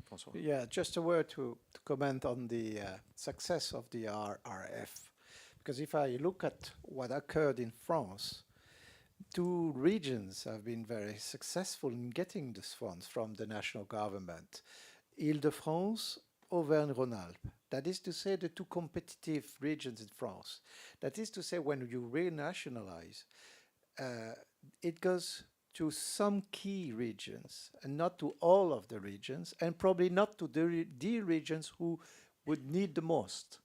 François. Yeah, just a word to comment on the success of the RRF. Because if I look at what occurred in France, 2 regions have been very successful in getting these funds from the national government. Île-de-France, Auvergne-Rhône-Alpes. That is to say, the 2 competitive regions in France. That is to say, when you renationalize, it goes to some key regions and not to all of the regions, and probably not to the regions who would need the most.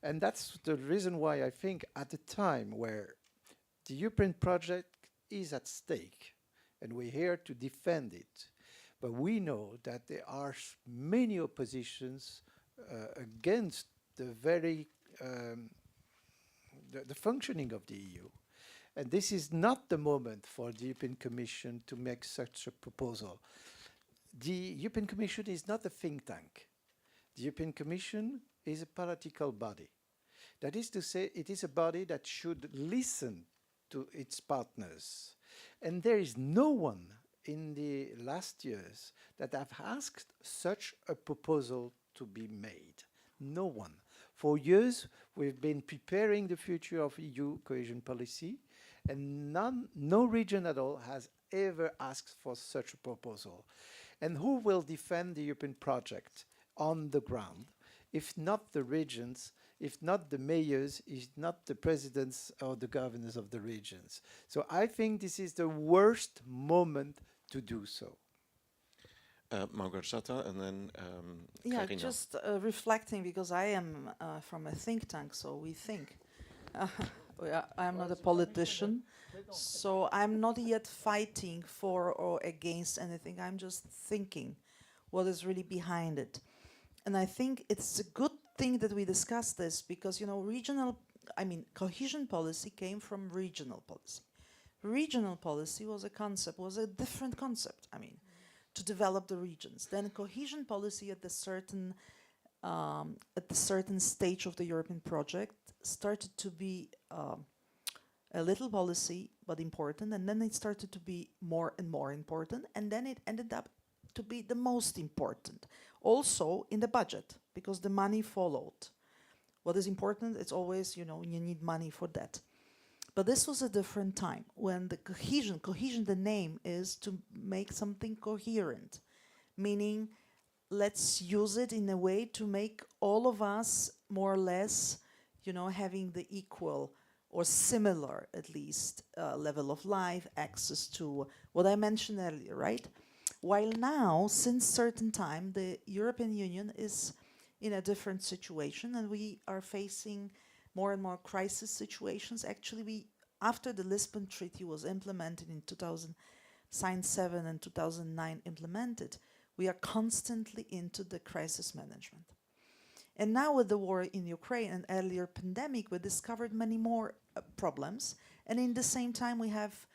And that's the reason why I think at a time where the European project is at stake, and we're here to defend it, but we know that there are many oppositions against the very the functioning of the EU. And this is not the moment for the European Commission to make such a proposal. The European Commission is not a think tank. The European Commission is a political body. That is to say, it is a body that should listen to its partners. And there is no one in the last years that have asked such a proposal to be made. No one. For years, we've been preparing the future of EU cohesion policy, and no region at all has ever asked for such a proposal. And who will defend the European project on the ground, if not the regions, if not the mayors, if not the presidents or the governors of the regions? So I think this is the worst moment to do so. Małgorzata, and then Yeah, Karina. just reflecting, because I am from a think tank, so we think. I'm not a politician, so I'm not yet fighting for or against anything. I'm just thinking what is really behind it. And I think it's a good thing that we discuss this, because, you know, cohesion policy came from regional policy. Regional policy was a different concept, to develop the regions. Then cohesion policy at the certain stage of the European project started to be a little policy, but important, and then it started to be more and more important, and then it ended up to be the most important. Also in the budget, because the money followed. What is important, it's always, you need money for that. But this was a different time when the cohesion, the name is to make something coherent, meaning let's use it in a way to make all of us more or less, having the equal or similar, at least, level of life, access to what I mentioned earlier, right? While now, since certain time, the European Union is in a different situation, and we are facing more and more crisis situations. Actually, after the Lisbon Treaty was implemented in 2007 and 2009 implemented, we are constantly into the crisis management. And now with the war in Ukraine and earlier pandemic, we discovered many more problems. And in the same time, we have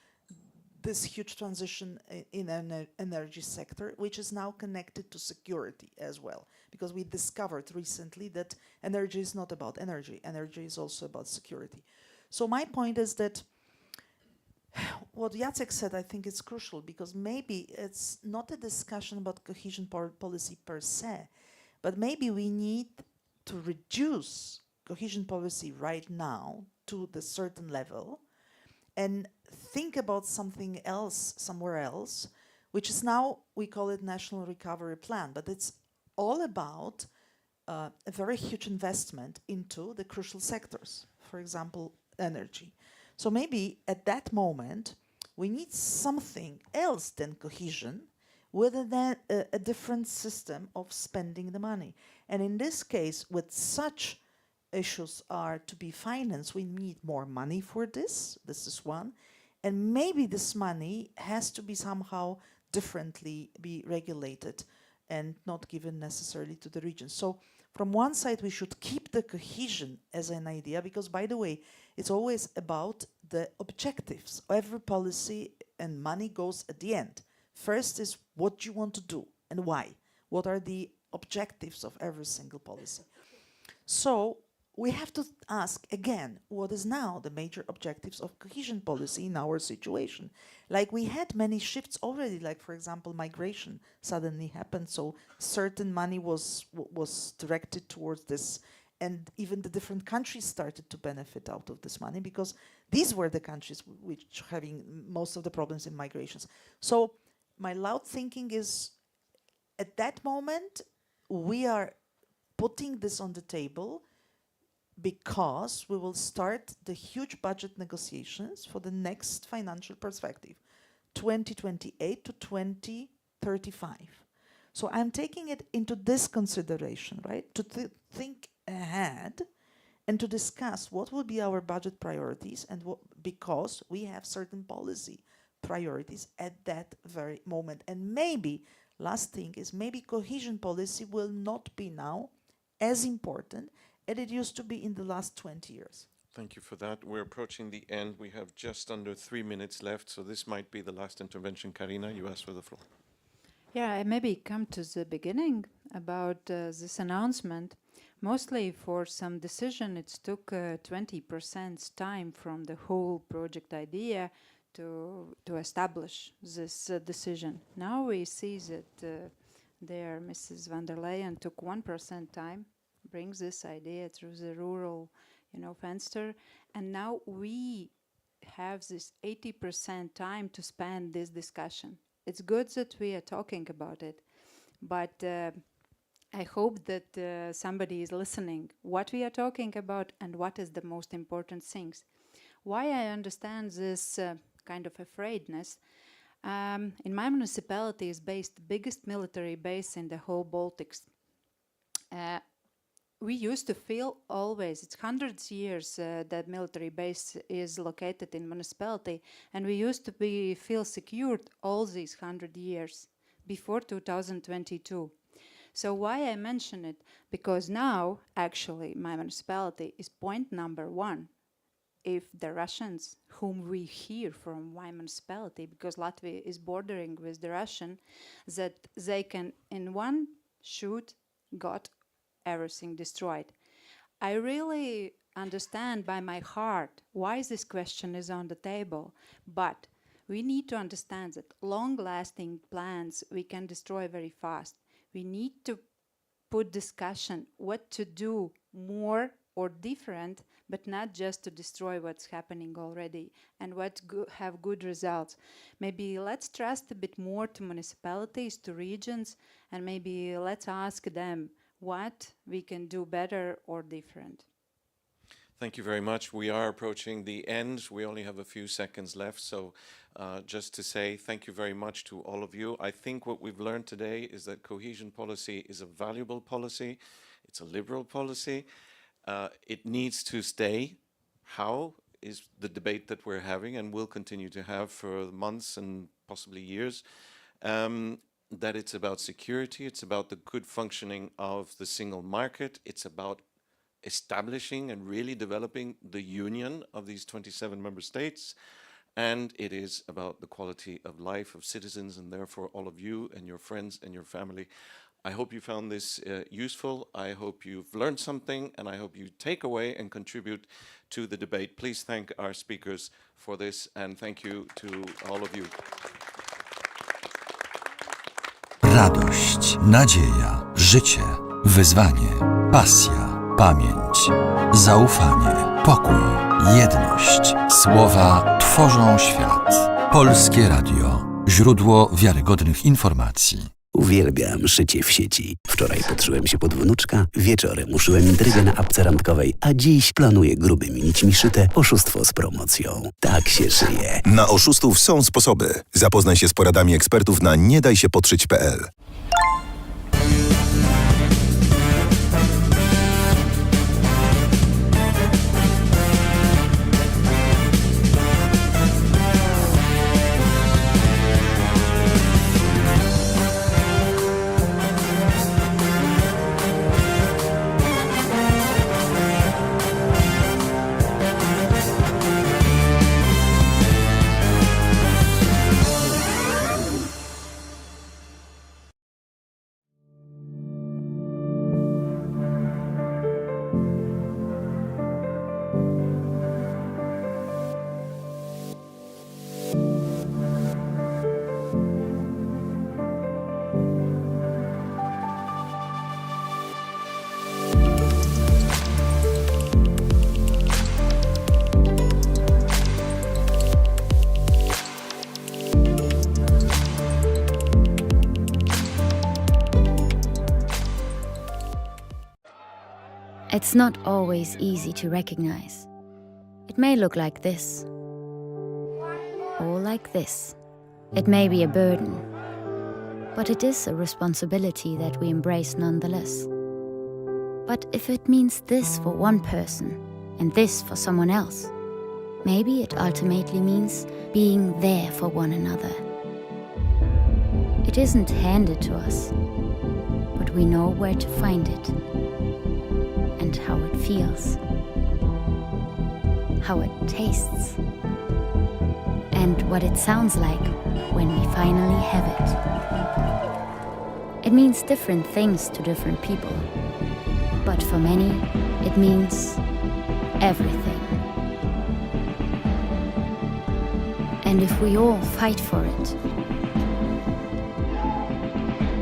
this huge transition in an energy sector, which is now connected to security as well. Because we discovered recently that energy is not about energy. Energy is also about security. So my point is that what Jacek said, I think is crucial, because maybe it's not a discussion about cohesion policy per se, but maybe we need to reduce cohesion policy right now to the certain level and think about something else somewhere else, which is now, we call it National Recovery Plan, but it's all about a very huge investment into the crucial sectors, for example, energy. So maybe at that moment, we need something else than cohesion, with a different system of spending the money. And in this case, with such issues are to be financed, we need more money for this. This is one. And maybe this money has to be somehow differently be regulated and not given necessarily to the region. So from one side, we should keep the cohesion as an idea, because, by the way, it's always about the objectives. Every policy and money goes at the end. First is what you want to do and why. What are the objectives of every single policy? So we have to ask again, what is now the major objectives of cohesion policy in our situation? Like, we had many shifts already, like, for example, migration suddenly happened, so certain money was directed towards this, and even the different countries started to benefit out of this money, because these were the countries which having most of the problems in migrations. So my loud thinking is, at that moment, we are putting this on the table because we will start the huge budget negotiations for the next financial perspective, 2028 to 2035. So I'm taking it into this consideration, right? To think ahead and to discuss what will be our budget priorities, and because we have certain policy priorities at that very moment. And maybe, last thing is, maybe cohesion policy will not be now as important as it used to be in the last 20 years. Thank you for that. We're approaching the end. We have just under 3 minutes left, so this might be the last intervention. Karina, you asked for the floor. Yeah, I maybe come to the beginning about this announcement. Mostly for some decision, it took 20% time from the whole project idea to establish this decision. Now we see that there Mrs. van der Leyen took 1% time, brings this idea through the rural, fenster, and now we have this 80% time to spend this discussion. It's good that we are talking about it, but I hope that somebody is listening what we are talking about and what is the most important things. Why I understand this kind of afraidness. In my municipality is based the biggest military base in the whole Baltics. We used to feel always, it's hundreds of years that military base is located in municipality, and we used to feel secured all these 100 years before 2022. So why I mention it? Because now, actually, my municipality is point number 1. If the Russians, whom we hear from my municipality, because Latvia is bordering with the Russian, that they can in one shoot got everything destroyed. I really understand by my heart why this question is on the table, but we need to understand that long-lasting plans we can destroy very fast. We need to put discussion what to do more or different, but not just to destroy what's happening already and what have good results. Maybe let's trust a bit more to municipalities, to regions, and maybe let's ask them what we can do better or different. Thank you very much. We are approaching the end. We only have a few seconds left, so just to say thank you very much to all of you. I think what we've learned today is that cohesion policy is a valuable policy. It's a liberal policy. It needs to stay. How is the debate that we're having and will continue to have for months and possibly years. That it's about security, it's about the good functioning of the single market, it's about establishing and really developing the union of these 27 member states, and it is about the quality of life of citizens, and therefore all of you and your friends and your family. I hope you found this useful. I hope you've learned something, and I hope you take away and contribute to the debate. Please thank our speakers for this, and thank you to all of you. Radość, nadzieja, życie, wyzwanie, pasja, pamięć, zaufanie, pokój, jedność. Słowa tworzą świat. Polskie Radio. Źródło wiarygodnych informacji. Uwielbiam szycie w sieci. Wczoraj podszyłem się pod wnuczka, wieczorem uszyłem intrygę na apce randkowej, a dziś planuję grubymi nićmi szyte oszustwo z promocją. Tak się szyje. Na oszustów są sposoby. Zapoznaj się z poradami ekspertów na niedajsiepodszyć.pl. It's not always easy to recognize. It may look like this, or like this. It may be a burden, but it is a responsibility that we embrace nonetheless. But if it means this for one person and this for someone else, maybe it ultimately means being there for one another. It isn't handed to us, but we know where to find it and how it feels, how it tastes, and what it sounds like when we finally have it. It means different things to different people, but for many, it means everything. And if we all fight for it,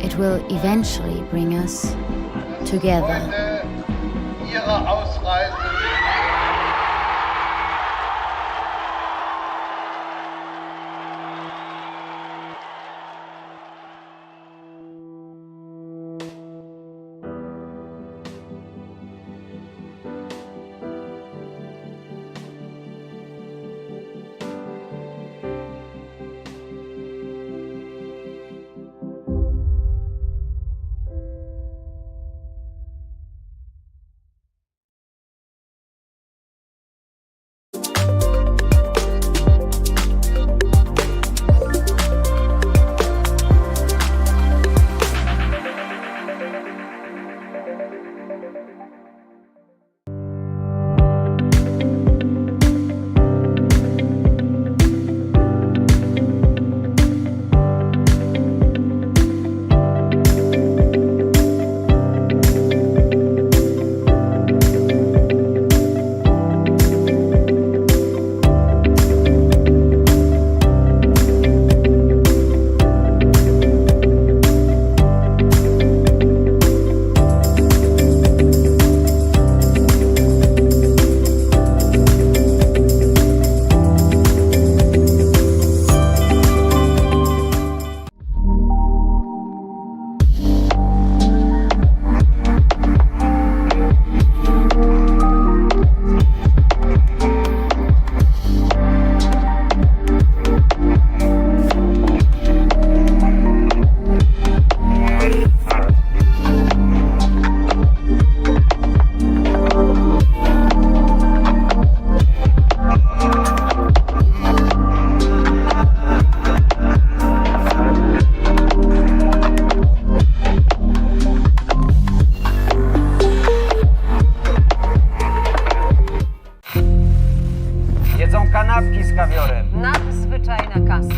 it will eventually bring us together.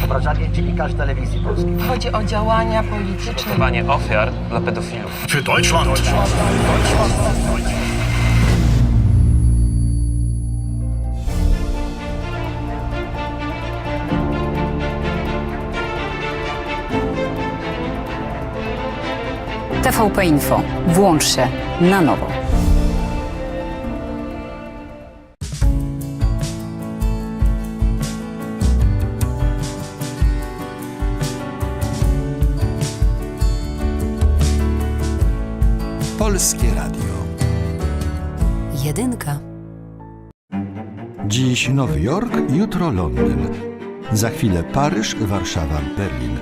Obrażanie dziennikarzy telewizji polskiej. Chodzi o działania polityczne. Przygotowanie ofiar dla pedofilów. Für Deutschland. TVP Info. Włącz się na nowo. Polskie Radio. Jedynka. Dziś Nowy Jork, jutro Londyn. Za chwilę Paryż, Warszawa, Berlin.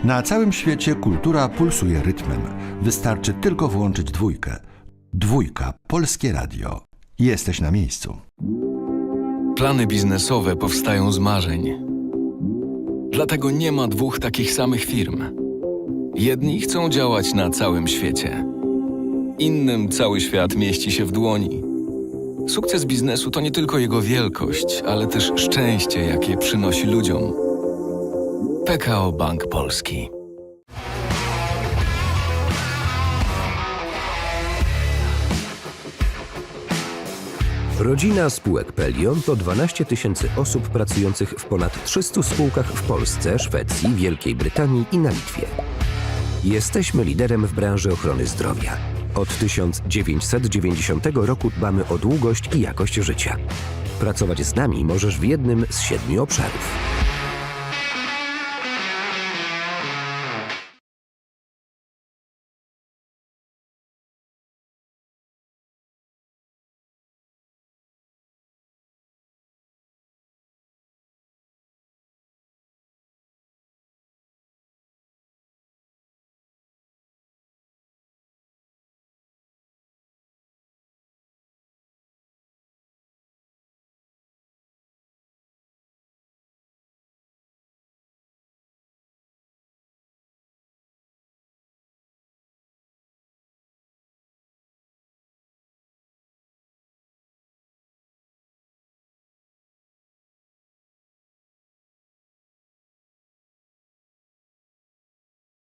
Na całym świecie kultura pulsuje rytmem. Wystarczy tylko włączyć dwójkę. Dwójka, Polskie Radio. Jesteś na miejscu. Plany biznesowe powstają z marzeń. Dlatego nie ma dwóch takich samych firm. Jedni chcą działać na całym świecie. Innym cały świat mieści się w dłoni. Sukces biznesu to nie tylko jego wielkość, ale też szczęście, jakie przynosi ludziom. PKO Bank Polski. Rodzina spółek Pelion to 12 000 osób pracujących w ponad 300 spółkach w Polsce, Szwecji, Wielkiej Brytanii i na Litwie. Jesteśmy liderem w branży ochrony zdrowia. Od 1990 roku dbamy o długość i jakość życia. Pracować z nami możesz w jednym z 7 obszarów.